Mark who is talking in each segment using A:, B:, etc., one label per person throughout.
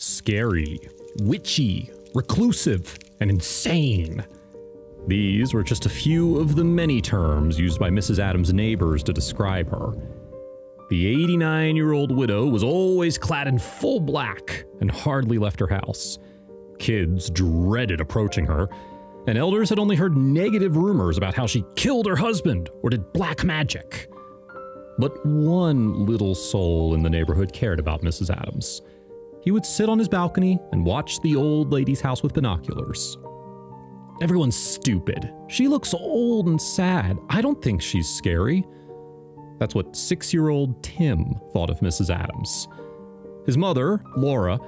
A: scary, witchy, reclusive, and insane. These were just a few of the many terms used by Mrs. Adams' neighbors to describe her. The 89-year-old widow was always clad in full black and hardly left her house. Kids dreaded approaching her, and elders had only heard negative rumors about how she killed her husband or did black magic. But one little soul in the neighborhood cared about Mrs. Adams. He would sit on his balcony and watch the old lady's house with binoculars. Everyone's stupid. She looks old and sad. I don't think she's scary. That's what 6-year-old Tim thought of Mrs. Adams. His mother, Laura,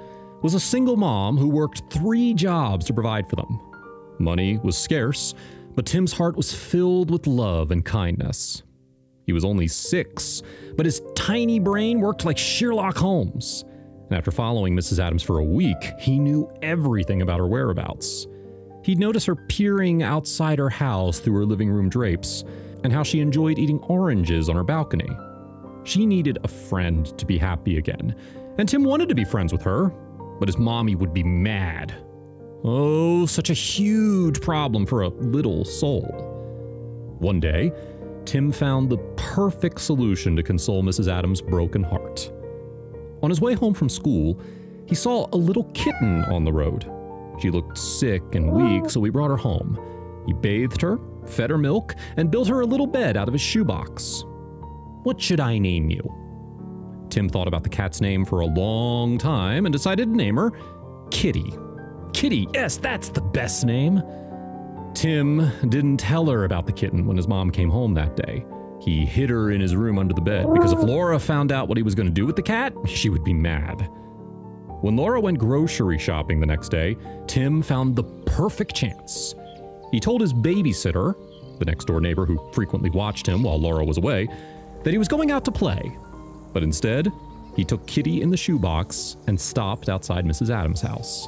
A: was a single mom who worked 3 jobs to provide for them. Money was scarce, but Tim's heart was filled with love and kindness. He was only 6, but his tiny brain worked like Sherlock Holmes. And after following Mrs. Adams for a week, he knew everything about her whereabouts. He'd notice her peering outside her house through her living room drapes, and how she enjoyed eating oranges on her balcony. She needed a friend to be happy again, and Tim wanted to be friends with her, but his mommy would be mad. Oh, such a huge problem for a little soul. One day, Tim found the perfect solution to console Mrs. Adams' broken heart. On his way home from school, he saw a little kitten on the road. She looked sick and weak, so he brought her home. He bathed her, fed her milk, and built her a little bed out of his shoebox. What should I name you? Tim thought about the cat's name for a long time and decided to name her Kitty. Kitty, yes, that's the best name. Tim didn't tell her about the kitten when his mom came home that day. He hid her in his room under the bed because if Laura found out what he was going to do with the cat, she would be mad. When Laura went grocery shopping the next day, Tim found the perfect chance. He told his babysitter, the next-door neighbor who frequently watched him while Laura was away, that he was going out to play. But instead, he took Kitty in the shoebox and stopped outside Mrs. Adams' house.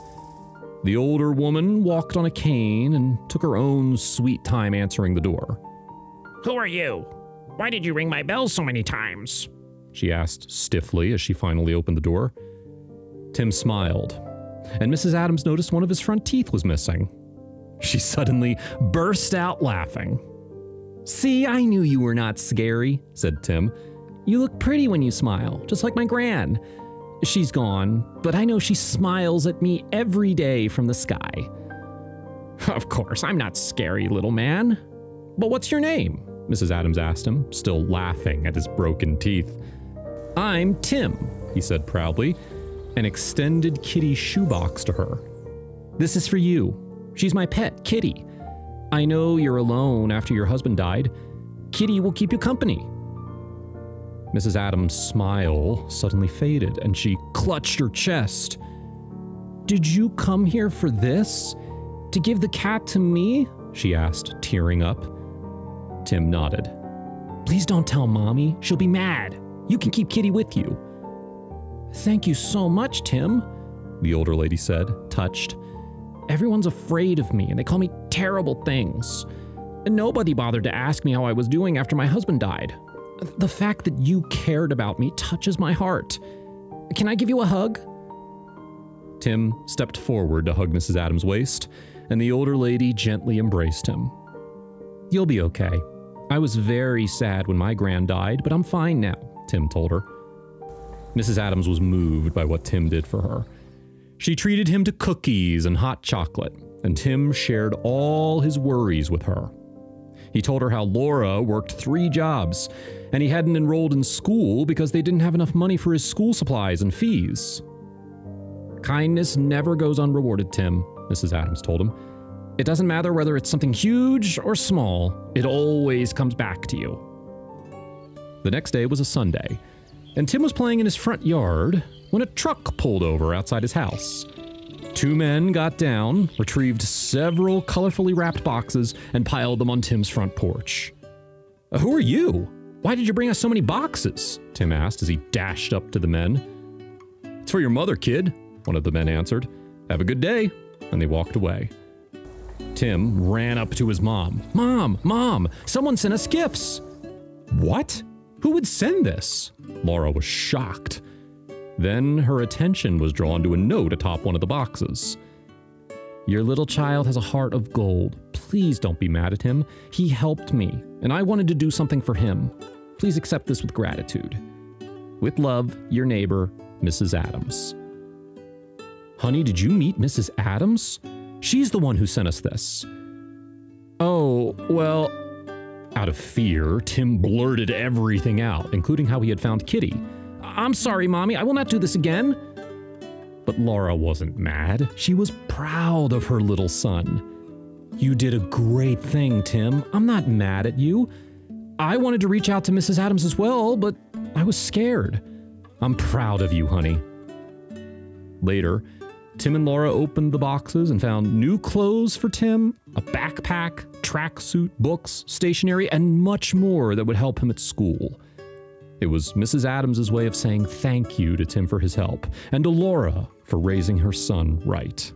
A: The older woman walked on a cane and took her own sweet time answering the door.
B: "Who are you? Why did you ring my bell so many times?"
A: she asked stiffly as she finally opened the door. Tim smiled, and Mrs. Adams noticed one of his front teeth was missing. She suddenly burst out laughing. "See, I knew you were not scary," said Tim. "You look pretty when you smile, just like my gran. She's gone, but I know she smiles at me every day from the sky."
B: "Of course, I'm not scary, little man."
A: "But what's your name?" Mrs. Adams asked him, still laughing at his broken teeth. "I'm Tim," he said proudly, and extended Kitty's shoebox to her. "This is for you. She's my pet, Kitty. I know you're alone after your husband died. Kitty will keep you company." Mrs. Adams' smile suddenly faded, and she clutched her chest. "Did you come here for this? To give the cat to me?" she asked, tearing up. Tim nodded. "Please don't tell Mommy. She'll be mad. You can keep Kitty with you." "Thank you so much, Tim," the older lady said, touched. "Everyone's afraid of me, and they call me terrible things. And nobody bothered to ask me how I was doing after my husband died. The fact that you cared about me touches my heart. Can I give you a hug?" Tim stepped forward to hug Mrs. Adams' waist, and the older lady gently embraced him. "You'll be okay. I was very sad when my gran died, but I'm fine now," Tim told her. Mrs. Adams was moved by what Tim did for her. She treated him to cookies and hot chocolate, and Tim shared all his worries with her. He told her how Laura worked 3 jobs, and he hadn't enrolled in school because they didn't have enough money for his school supplies and fees. "Kindness never goes unrewarded, Tim," Mrs. Adams told him. "It doesn't matter whether it's something huge or small, it always comes back to you." The next day was a Sunday, and Tim was playing in his front yard when a truck pulled over outside his house. 2 men got down, retrieved several colorfully wrapped boxes, and piled them on Tim's front porch. "Who are you? Why did you bring us so many boxes?" Tim asked as he dashed up to the men. "It's for your mother, kid," one of the men answered. "Have a good day," and they walked away. Tim ran up to his mom. Mom, someone sent us gifts." "What? Who would send this?" Laura was shocked. Then her attention was drawn to a note atop one of the boxes. Your little child has a heart of gold. Please don't be mad at him. He helped me, and I wanted to do something for him. Please accept this with gratitude. With love, your neighbor, Mrs. Adams. Honey, did you meet Mrs. Adams? She's the one who sent us this. Oh, well... Out of fear, Tim blurted everything out, including how he had found Kitty. I'm sorry, Mommy, I will not do this again. But Laura wasn't mad. She was proud of her little son. You did a great thing, Tim. I'm not mad at you. I wanted to reach out to Mrs. Adams as well, but I was scared. I'm proud of you, honey. Later, Tim and Laura opened the boxes and found new clothes for Tim, a backpack, tracksuit, books, stationery, and much more that would help him at school. It was Mrs. Adams' way of saying thank you to Tim for his help, and to Laura for raising her son right.